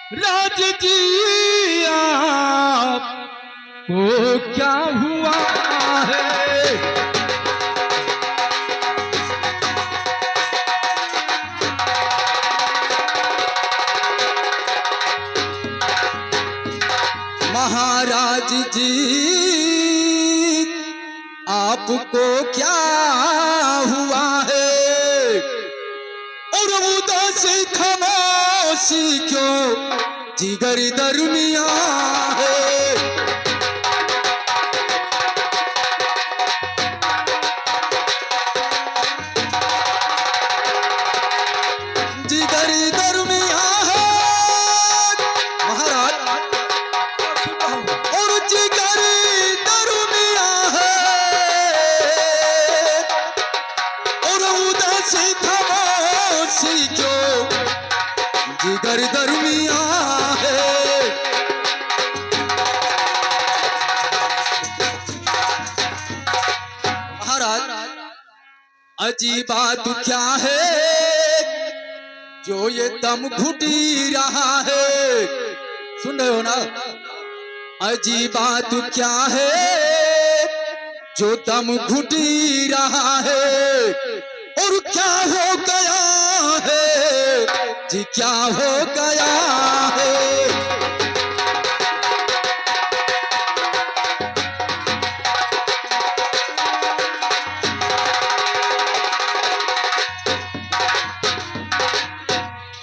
राज जी आपको क्या हुआ है? महाराज जी आपको क्या हुआ है? और उदासी खामोशी क्यों जिगर दरमिया है? जिगर दरमिया है महाराज, और जिगर दरमिया है, और उदासी खामोशी क्यों जिगर दरमिया है? महाराज अजीब बात क्या है जो ये दम घुटी रहा है? सुन रहे हो ना? अजीब बात क्या है जो दम घुटी रहा है? और क्या हो गया है जी, क्या हो गया है?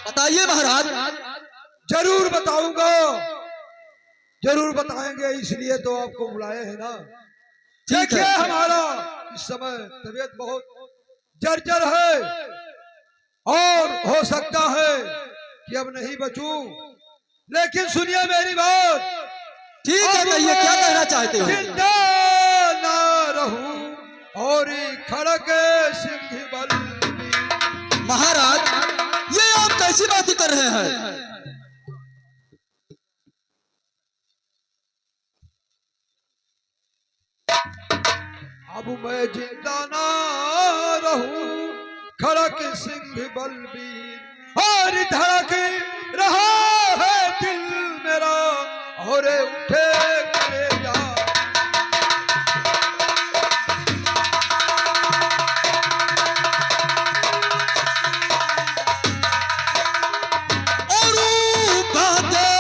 बताइए महाराज। जरूर बताऊंगा, जरूर बताएंगे, इसलिए तो आपको बुलाए हैं ना। ठीक देखिए है। हमारा इस समय तबीयत बहुत जर्जर है और हो सकता है कि अब नहीं बचूं, लेकिन सुनिए मेरी बात। ठीक है, कहिए क्या कहना चाहते हो? जिंदा ना रहूं और खड़क सिंह बल। महाराज ये आप कैसी बातें कर रहे हैं? अब मैं जिंदा ना रहूं खड़क सिंह बलबीर, और धड़क रहा है दिल मेरा और उठे कलेजा। और बातें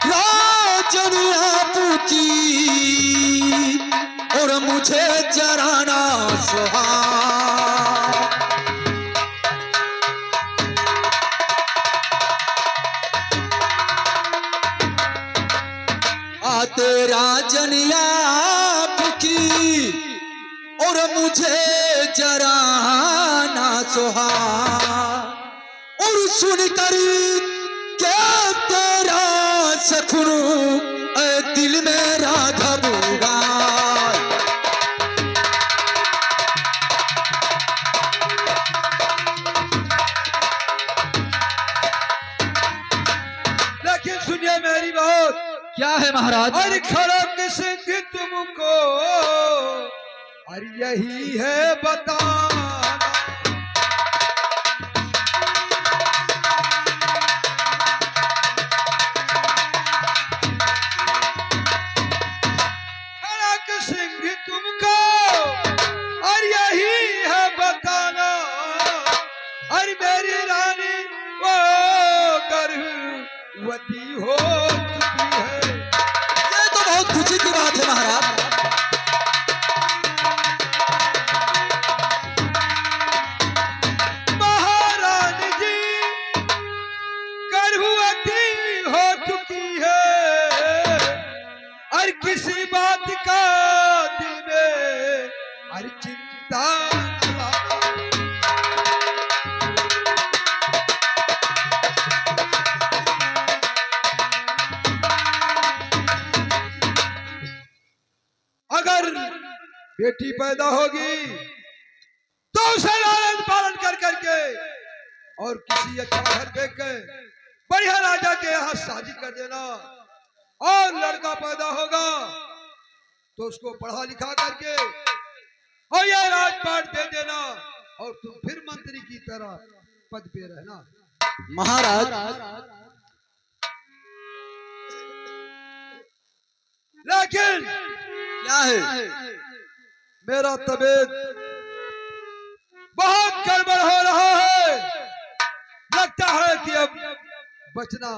राजन आपकी, और मुझे जराना सुहा। आते राजन आपकी, और मुझे जराना सुहा। और सुनकर क्या तेरा सखुनु दिल मेरा घबरा। लेकिन सुनिए मेरी बात। क्या है महाराज? अरे खड़क सिंह तुमको अरे यही है बताना, खड़क सिंह तुमको और यही है बताना। अरे मेरी रानी वो गर्भवती हो चुकी है। ये तो बहुत खुशी की बात है महाराज। महारानी जी गर्भवती हो चुकी है, और किसी बात का दिल में अरे चिंता न लाना। अगर बेटी पैदा होगी तो उसे लालन पालन कर करके और किसी अच्छा घर देख के बढ़िया राजा के यहाँ शादी कर देना, और लड़का पैदा होगा तो उसको पढ़ा लिखा करके और यह राजपाट दे देना, और तुम फिर मंत्री की तरह पद पे रहना। महाराज लेकिन क्या है? मेरा तबीयत बहुत गड़बड़ हो रहा है। लगता है कि अब बचना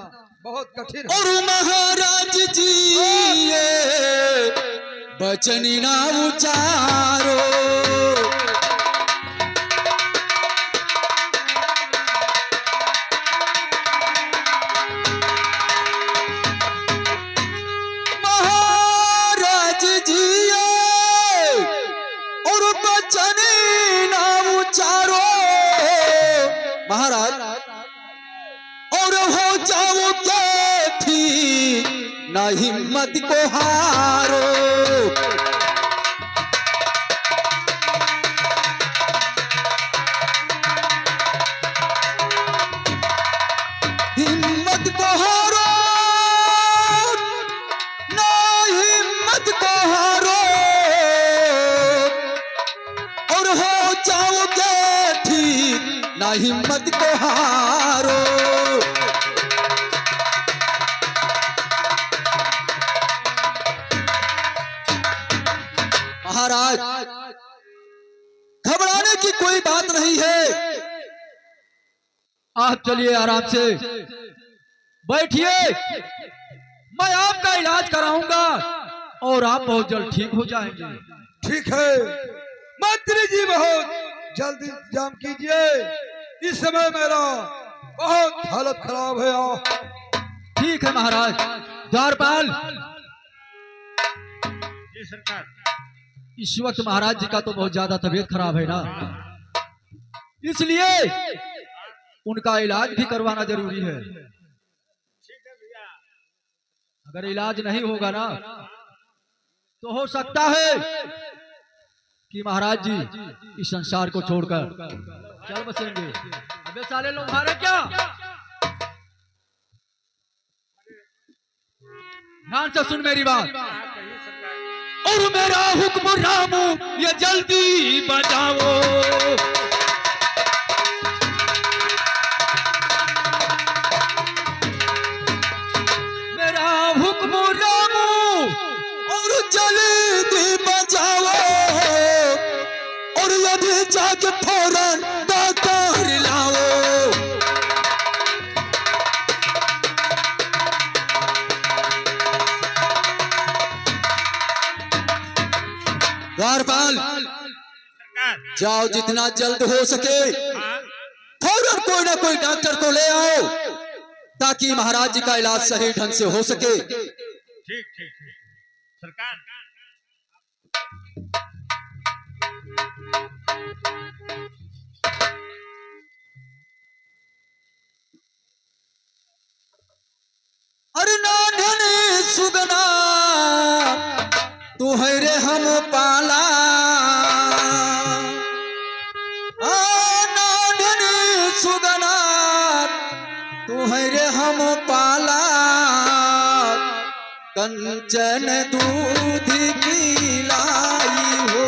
बहुत कठिन है। और महाराज जी ये बचन ना उचारो, महाराज जी ये और बचन ना उचारो। महाराज और हो जाओ के थी ना हिम्मत को हारो, हिम्मत को हारो, ना हिम्मत को हारो, और हो जाओ के थी ना हिम्मत को हारो। महाराज घबराने की कोई बात नहीं है, आप चलिए आराम से बैठिए, मैं आपका इलाज कराऊंगा और आप बहुत जल्द ठीक हो जाएंगे। ठीक है मंत्री जी, बहुत जल्द इंतजाम कीजिए। इस समय मेरा बहुत हालत खराब है। ठीक है महाराज। द्वारपाल, इस वक्त महाराज जी का तो बहुत ज्यादा तबीयत खराब है ना, इसलिए उनका इलाज भी करवाना जरूरी है। अगर इलाज नहीं होगा ना तो हो सकता है कि महाराज जी इस संसार को छोड़कर चल बसेंगे। अबे साले लोग मारे क्या? ध्यान से सुन मेरी बात। और मेरा हुक्म रामू ये जल्दी बजाओ, मेरा हुक्म रामू और जल्दी बजाओ, और अभी जाके फौरन डॉक्टर लाओ। द्वारपाल जाओ, जितना जल्द हो सके फौरन कोई ना कोई डॉक्टर को ले आओ, ताकि महाराज जी का इलाज सही ढंग से हो सके। ठीक ठीक सरकार। अरे नाधन सुगना तू है रे हम पाला, नाधन सुगना तू है रे हम पाला, कंचन दूध पिलाई हो।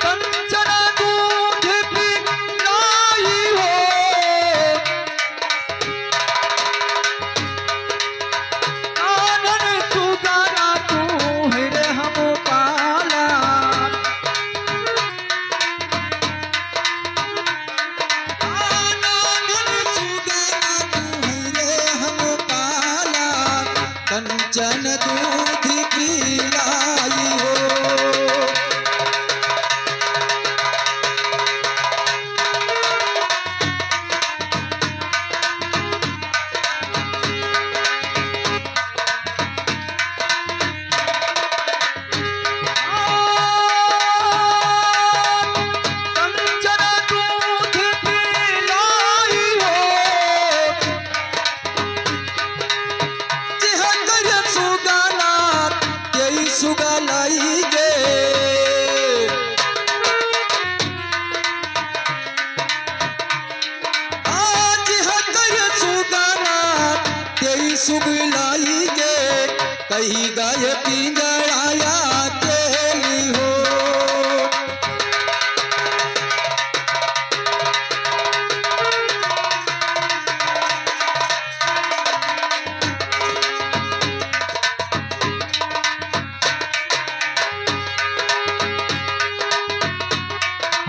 कंचन दूध पिलाई हो। सुगलाई गे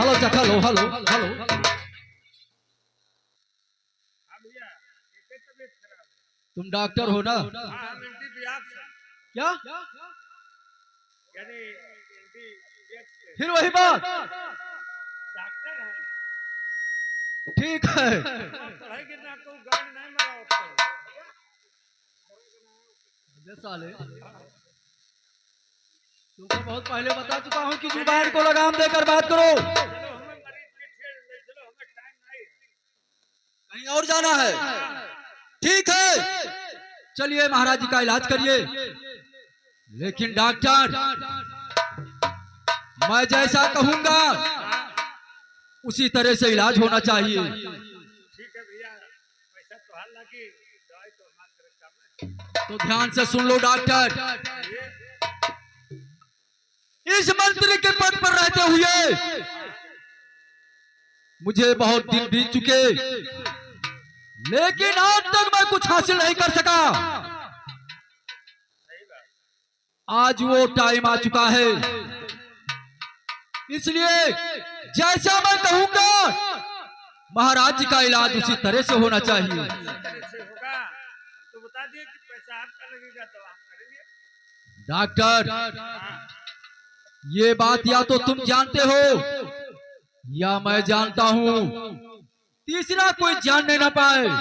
हेलो चक हेलो हेलो हेलो। हाँ भैया, कैसे तबीयत खराब है? तुम डॉक्टर हो ना? हाँ, हम एंटी बियाक से, क्या? यानी एंटी बियाक से फिर वही बात। डॉक्टर हैं। ठीक है। पढ़ाई के ना कोई गाड़ी नहीं मरा होता है। अबे साले, तुमको बहुत पहले बता चुका हूँ कि जुबान को लगाम देकर बात करो। चलो हमें मरीज के छेड़ ले, चलो हमें टाइम नहीं है। कहीं और जाना है? ठीक है, चलिए महाराज जी का इलाज करिए। लेकिन डॉक्टर, मैं जैसा कहूंगा उसी तरह से इलाज होना चाहिए। ठीक है भैया, पैसा तो हाल लगी, दवाई तो हमारे तरफ काम है। तो ध्यान से सुन लो डॉक्टर, ये इस मंत्री के पद पर रहते हुए मुझे बहुत दिन बीत चुके, लेकिन आज तक मैं कुछ हासिल नहीं कर सका। सही बात। आज वो टाइम आ चुका है, इसलिए जैसा मैं कहूंगा महाराज जी का इलाज उसी तरह से होना चाहिए। इस तरह से होगा, हम तो बता दिए कि पैसा आपका लगेगा तो हम करेंगे। डॉक्टर, हाँ, ये बात या तो तुम जानते हो या मैं जानता हूँ, तीसरा कोई जानने ना पाए। ठीक है,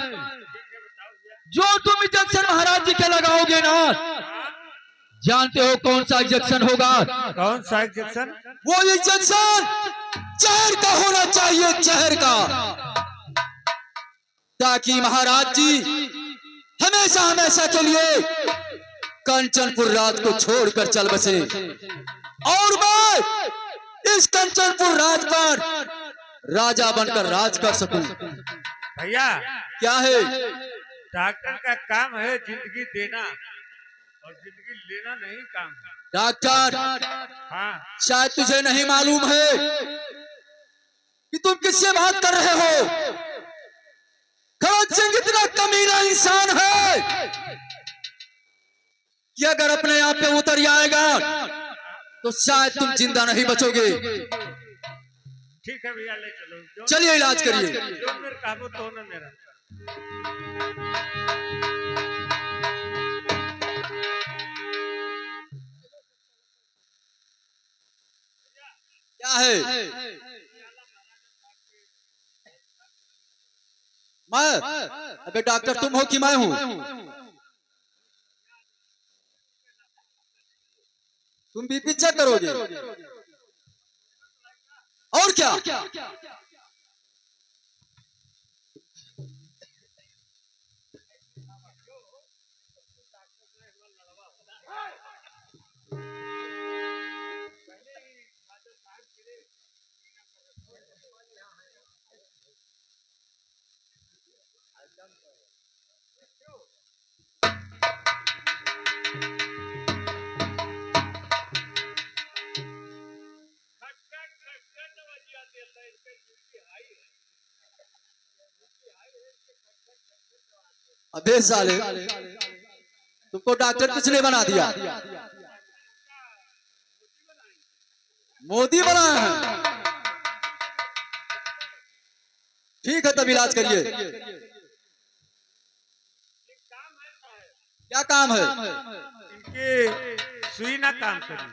बताओ भैया। जो तुम इंजेक्शन महाराज जी के लगाओगे ना, जानते हो कौन सा इंजेक्शन होगा? कौन सा इंजेक्शन? वो इंजेक्शन जहर का होना चाहिए, जहर का, ताकि महाराज जी हमेशा हमेशा के लिए कंचनपुर राज को छोड़कर चल बसे और मैं इस कंचनपुर राज पर राजा बनकर राज कर सकूं। भैया, क्या है? डॉक्टर का काम है जिंदगी देना और जिंदगी लेना नहीं काम है। डॉक्टर, हाँ, शायद तुझे नहीं मालूम है कि तुम किससे बात कर रहे हो। खड़क सिंह इतना कमीना इंसान है कि अगर अपने आप पे उतर जाएगा तो शायद तुम जिंदा नहीं बचोगे। ठीक है भैया, ले चलो। चलिए इलाज करिए। जो मेरे काबू तो ना मेरा। क्या है? मैं? अबे डॉक्टर तुम हो कि मैं हूं? तुम बीपी चेक करोगे और क्या? अबे साले, तुमको डॉक्टर किसने बना दिया? मोदी बनाया है। ठीक है, तब इलाज करिए। क्या काम है? इनके सुई ना काम करेगी,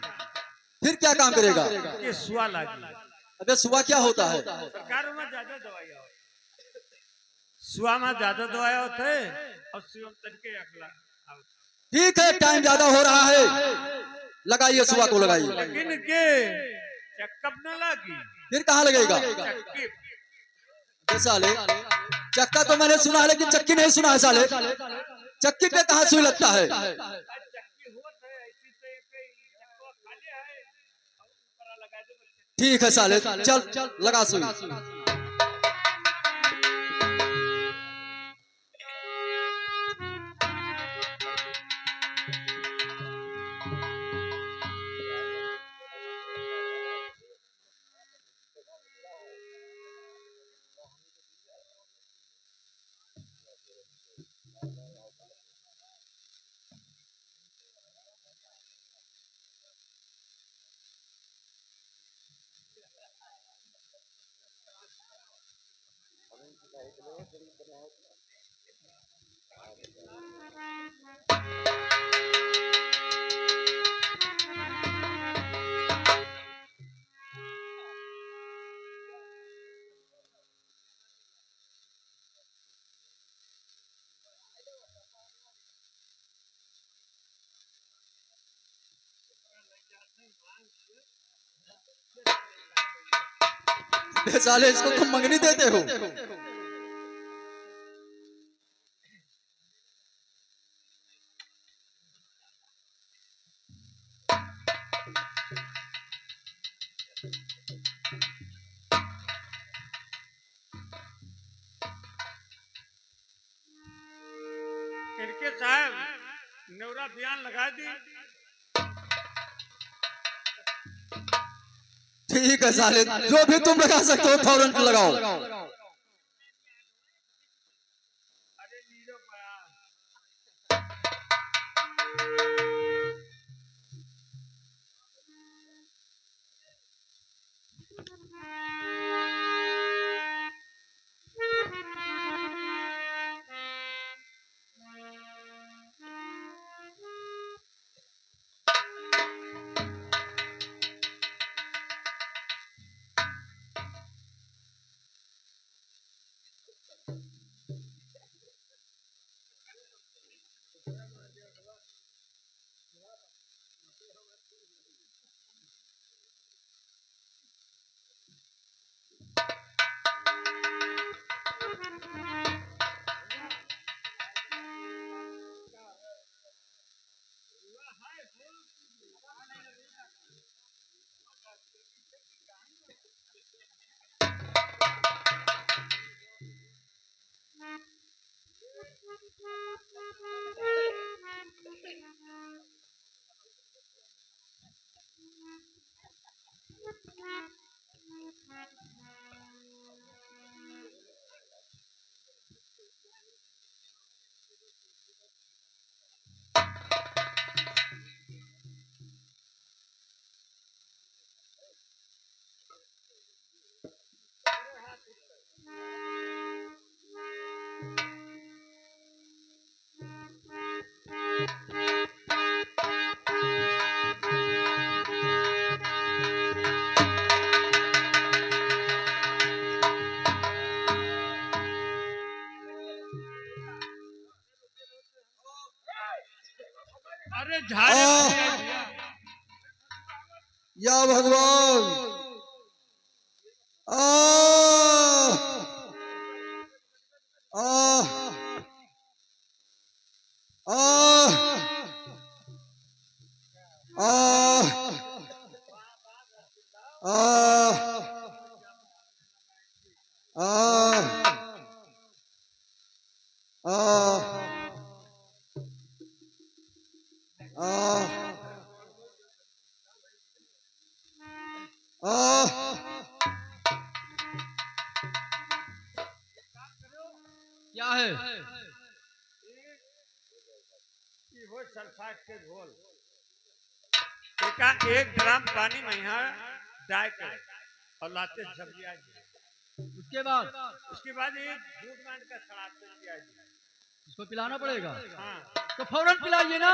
फिर क्या काम करेगा? ये सुआ लागी। अबे सुबह क्या होता है? सरकार में ज्यादा दवाइयाँ होती, सुआ में ज्यादा दवाइयाँ होते और सुआ में तरीके अगला। ठीक है, टाइम ज्यादा हो रहा है, लगाइए सुबह को लगाइए। लेकिन के चक्कब न लगी, फिर कहाँ लगेगा? चक्की। अबे साले, चक्का तो मैंने सुना है लेकिन चक्की नहीं सुना है साले। चक्की पे कहाँ सुई लगता है? चक्की होत है ऐसी से कई चक्का खाली है और ऊपर लगा दे। ठीक है साले, चल लगा सुई। बे साले इसको तुम मंगनी देते हो। इनके साहब नवरा बयान लगा दी। ठीक है साले, जो भी तुम लगा सकते हो फौरन लगाओ। अरे नीरो पड़ा। अरे झाड़े या भगवान, आ आ आ क्या है? वो सल्फाट के घोल एक ग्राम पानी में यहाँ डाल कर और लाते सब्जियाँ उसके बाद एक दूध मांड का सड़ाते दिया जी। इसको पिलाना पड़ेगा। हाँ तो फौरन पिलाइए ना।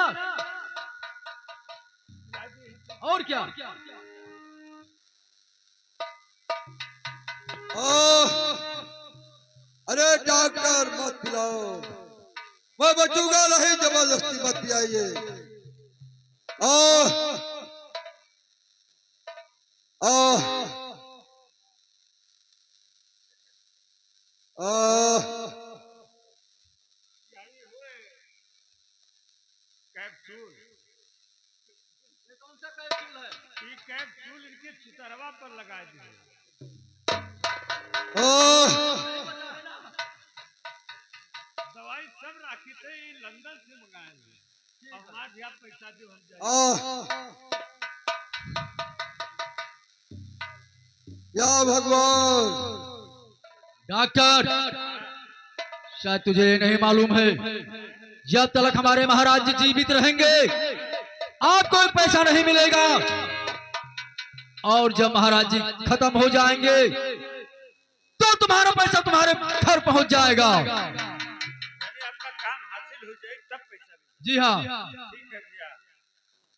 और क्या? अरे डॉक्टर मत पिलाओ, मैं बचूंगा नहीं, जबरदस्ती मत पिलाइए। कैप्सूल, ये कौन सा कैप्सूल है? ये कैप्सूल इनके चितरवा पर लगा दिए। दवाई सब राखी थे, ये लंदन से मंगाए थे। अब हमारे यहाँ पैसा जो हम जाए। या भगवान। डॉक्टर, शायद तुझे ये नहीं मालूम है, जब तक हमारे महाराज जी जीवित रहेंगे आपको पैसा नहीं मिलेगा, और जब महाराज जी खत्म हो जाएंगे तो तुम्हारा पैसा तुम्हारे घर पहुंच जाएगा। यानी आपका काम हासिल हो जाए तब पैसा मिलेगा। जी हाँ। ठीक है भैया।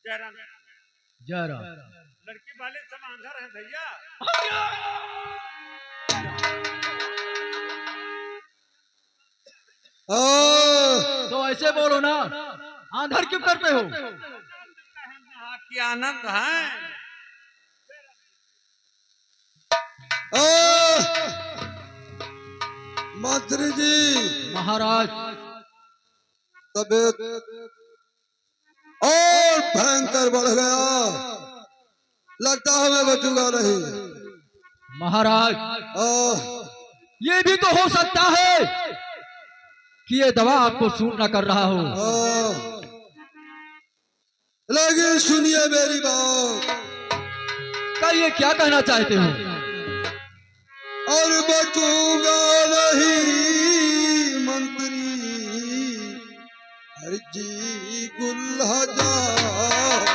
जयराम जयराम। लड़की वाले सब आंधर हैं भैया। तो ऐसे बोलो ना, आंधर क्यों करते हो? की आनंद है। मंत्री जी महाराज तबीयत और भयंकर बढ़ गया, लगता है मैं बचूंगा नहीं। महाराज, आह, ये भी तो हो सकता है कि ये दवा आपको सूट न कर रहा हो। लेकिन सुनिए मेरी बात, कहिए क्या कहना चाहते हो? और बचूंगा नहीं मंत्री, अर्जी गुल हजार।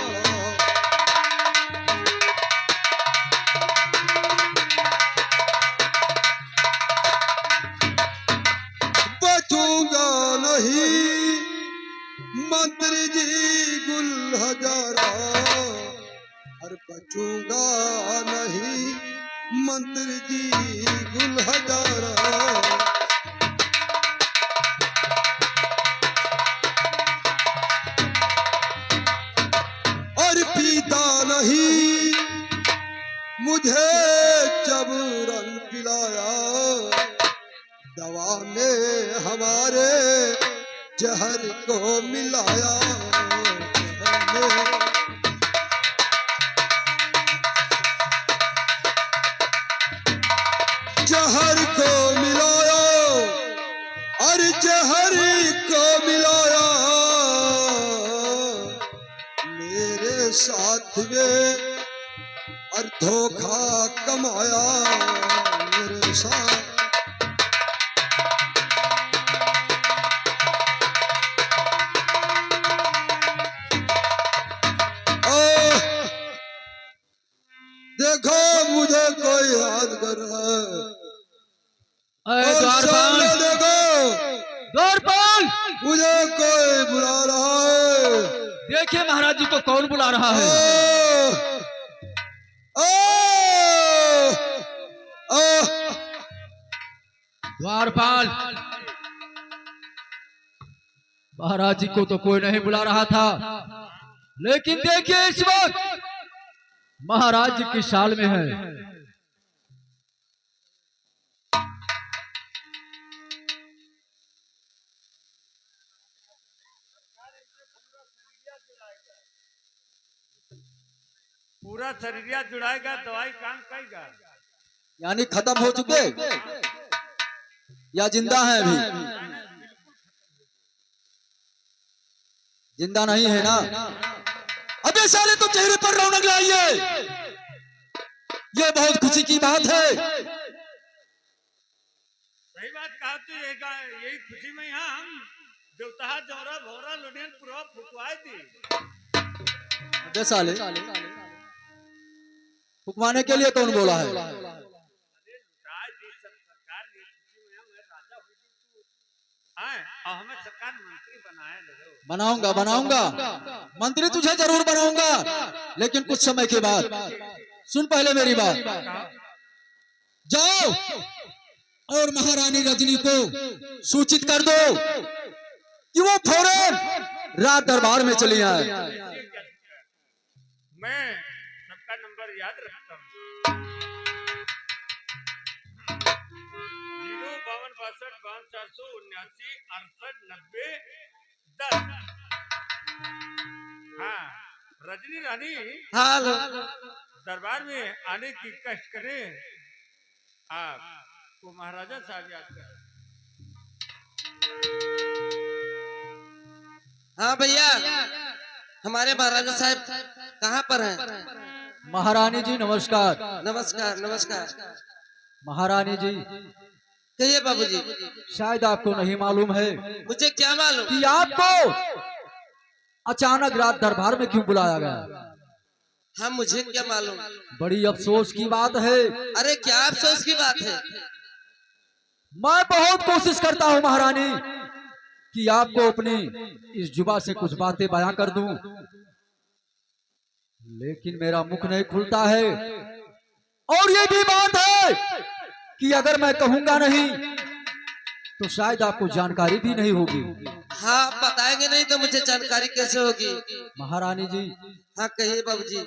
बचूंगा नहीं मंत्री जी गुल हजारा, और बचूंगा नहीं मंत्री जी गुल हजारा। और पीता नहीं मुझे जबरन पिलाया, दवा में हमारे जहर को मिलाया। जहर को मिलाया और जहर को मिलाया, मेरे साथ में और धोखा कमाया मेरे साथ। देखो मुझे कोई याद कर रहा है। द्वारपाल, देखो द्वारपाल, मुझे कोई बुला रहा है। देखिए महाराज जी को कौन बुला रहा है? द्वारपाल, महाराज जी को तो कोई नहीं बुला रहा था, लेकिन देखिए इस वक्त महाराज जी की साल में है। पूरा शरीरिया जुड़ाएगा, दवाई काम करेगा। यानी खत्म हो चुके या जिंदा है? अभी जिंदा नहीं है ना? अबे साले तो चेहरे पर रौनक लाइए, ये बहुत खुशी की बात है। सही बात कहा तू। यही खुशी में यहाँ हम देवता जौरा भौरा लुढ़ियन पुरवा फुकवाए थी। अबे साले फुकवाने के लिए कौन बोला है? हमें सरकार मंत्री बनाए रहो। बनाऊंगा बनाऊंगा, मंत्री तुझे जरूर बनाऊंगा, लेकिन कुछ समय के बाद। सुन पहले मेरी बात। जाओ और महारानी रजनी को सूचित कर दो कि वो फौरन रात दरबार में चली आए। मैं सबका नंबर याद रखता हूँ। 052624779689010। हाँ, रजनी रानी हेलो, दरबार में आने की कष्ट करें। आप को महाराजा साहब याद कर। हाँ भैया, हमारे महाराजा साहब कहाँ पर हैं? महारानी जी नमस्कार। नमस्कार नमस्कार। महारानी जी, कहिए बाबूजी। शायद आपको नहीं मालूम है मुझे क्या मालूम कि आपको अचानक रात दरबार में क्यों बुलाया गया। हाँ, मुझे क्या मालूम। बड़ी अफसोस की बात है। अरे क्या अफसोस की बात है? मैं बहुत कोशिश करता हूं महारानी कि आपको अपनी इस जुबा से कुछ बातें बयां कर दूं, लेकिन मेरा मुख नहीं खुलता है। और ये भी बात है कि अगर मैं कहूंगा नहीं तो शायद आपको जानकारी भी नहीं होगी। हाँ बताएंगे नहीं तो मुझे जानकारी कैसे होगी? महारानी जी, हाँ कहिए बाबूजी।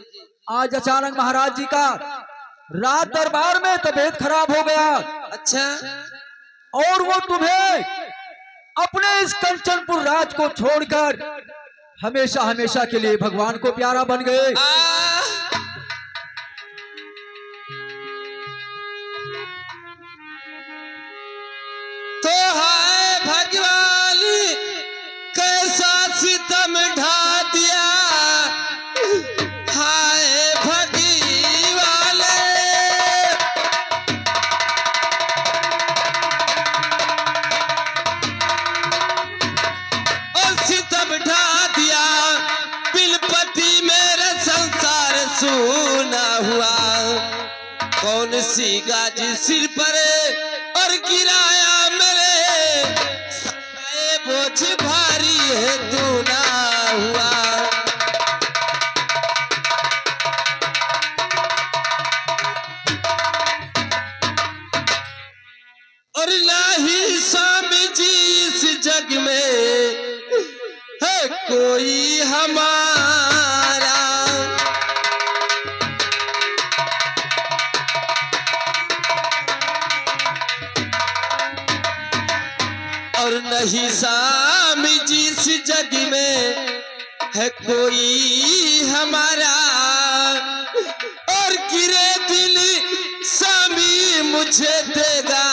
आज अचानक महाराज जी का रात दरबार में तबीयत खराब हो गया अच्छा, और वो तुम्हें अपने इस कंचनपुर राज को छोड़कर हमेशा हमेशा के लिए भगवान को प्यारा बन गए। तो हाय भगवान कैसा सितम ढा दिया, हाय भगवान। और सितम ढा दिया, बिलपति मेरा संसार सूना हुआ। कौन सी गाजी सिर पर और गिराया मेरे, बोझ भारी है तू ना हुआ। और नाही स्वामी जी इस जग में है कोई हमारा। और नहीं स्वामी जी इस जग में है कोई हमारा। और गिरे दिल स्वामी मुझे देगा,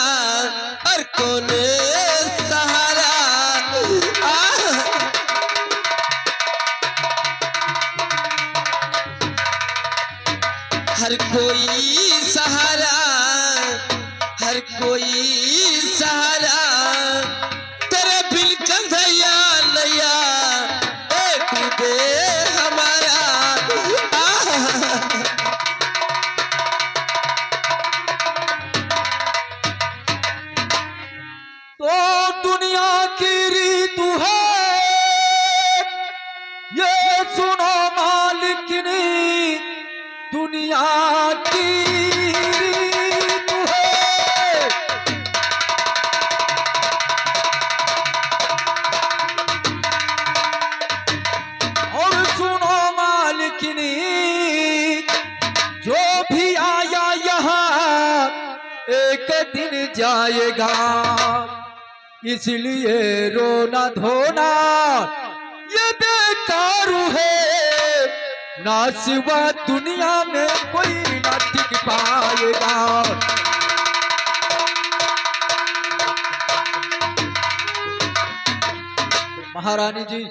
और कौन सहारा। हर कोई सहारा, हर कोई सहारा। तेरे बिल कंधैया नैया एक दे हमारा। तो दुनिया की रीत है ये सुनो मालिकिनी, दुनिया की रीत है। और सुनो मालिकिनी, जो भी आया यहाँ एक दिन जाएगा, इसलिए रोना धोना ये बेकार है। ना सिवा दुनिया में कोई ना टिक पाएगा। महारानी जी,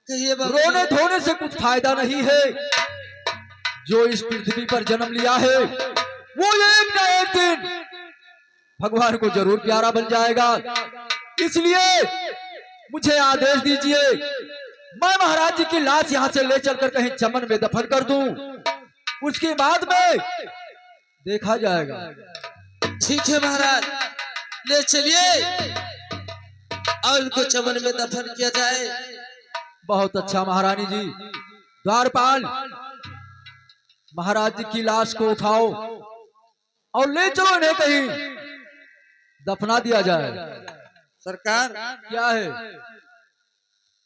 कहिए बाबू। रोने धोने से कुछ फायदा नहीं है। जो इस पृथ्वी पर जन्म लिया है वो एक न एक दिन भगवान को जरूर प्यारा बन जाएगा। इसलिए मुझे आदेश दीजिए, मैं महाराज जी की लाश यहाँ से ले चलकर कहीं चमन में दफन कर दूं, उसके बाद में देखा जाएगा। ठीक है महाराज, ले चलिए और उनको चमन में दफन किया जाए। बहुत अच्छा महारानी जी। द्वारपाल, महाराज जी की लाश को उठाओ और ले चलो इन्हें कहीं दफना दिया जाए। सरकार क्या है?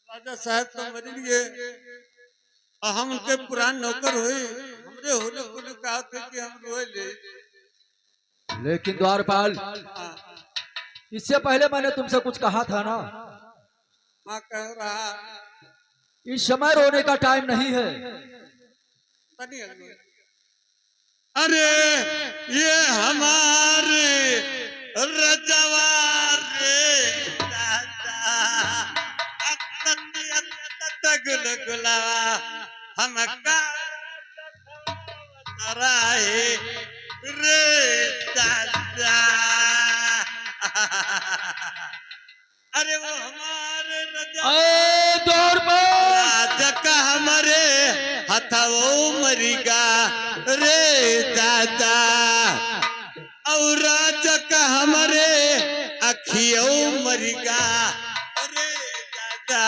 राजा साहब तो मर लिए और हम उनके पुरान नौकर हुए, हमरे होने को कहा थे कि हम रोए ले। लेकिन द्वारपाल, इससे पहले मैंने तुमसे कुछ कहा था ना। माँ कह रहा इस समय रोने का टाइम नहीं है। अरे ये हमारे रजवार गुलगुला हम रे दादा। अरे वो हमारे राजा का हमारे हथाओ मरीगा रे दादा। और राजा का हमारे अखियो मरिका अरे दादा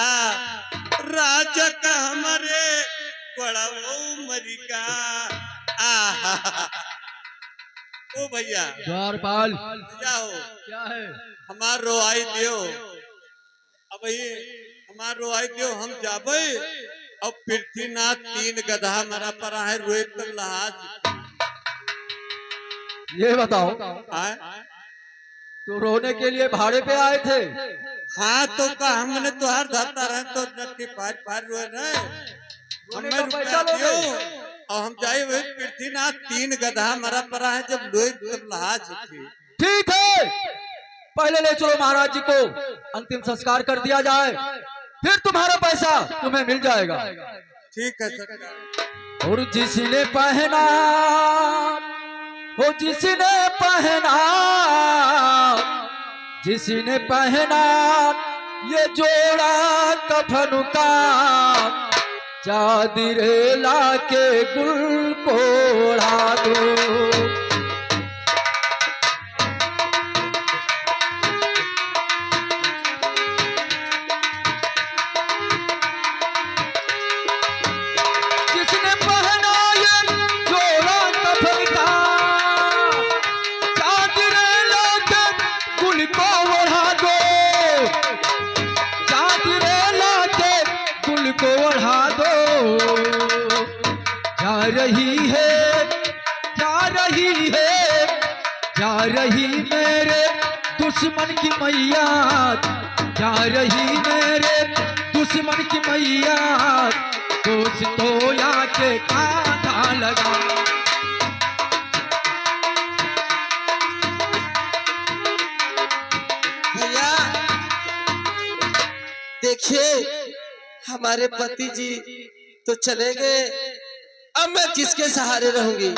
राजा का हमारे बड़ाओ मरिका आहा ओ भैया द्वारपाल क्या हो क्या है? हमार रोआई दियो अब ये हमार रोआई दियो हम जाबे अब पृथ्वीनाथ 3 गधा हमारा परा है रोहित कर लहाज ये बताओ, आए? तो रोने के लिए भाड़े पे आए थे? हाँ तो का हमने तो हर धरता रहे तो नट्टी पार पार रोए रहे रोने हमें का पैसा रुपया दियो लोगे? और हम जाए हुए पृथ्वीनाथ 3 गधा हमारा परा है जब लोहित कर लहाज थी ठीक है, पहले ले चलो महाराज जी को, अंतिम संस्कार कर दिया जाए, फिर तुम्हारा पैसा तुम्हें मिल जाएगा। ठीक है सरकार और जिसने पहना हो, जिसने पहना, जिसने पहना ये जोड़ा कफन का, चादर लाके गुल को ओढ़ा दो। जिसने पहना ये जोड़ा कफन का, चादर लाके गुल को ओढ़ा दो, चादर लाके गुल को ओढ़ा दो। जा रही है, जा रही है, जा रही मेरे दुश्मन की मैया, जा रही मेरे दुश्मन की मैया, दोस्तों आके कांधा लगा। भैया देखिए हमारे पति जी तो चले गए, अब मैं किसके सहारे रहूंगी?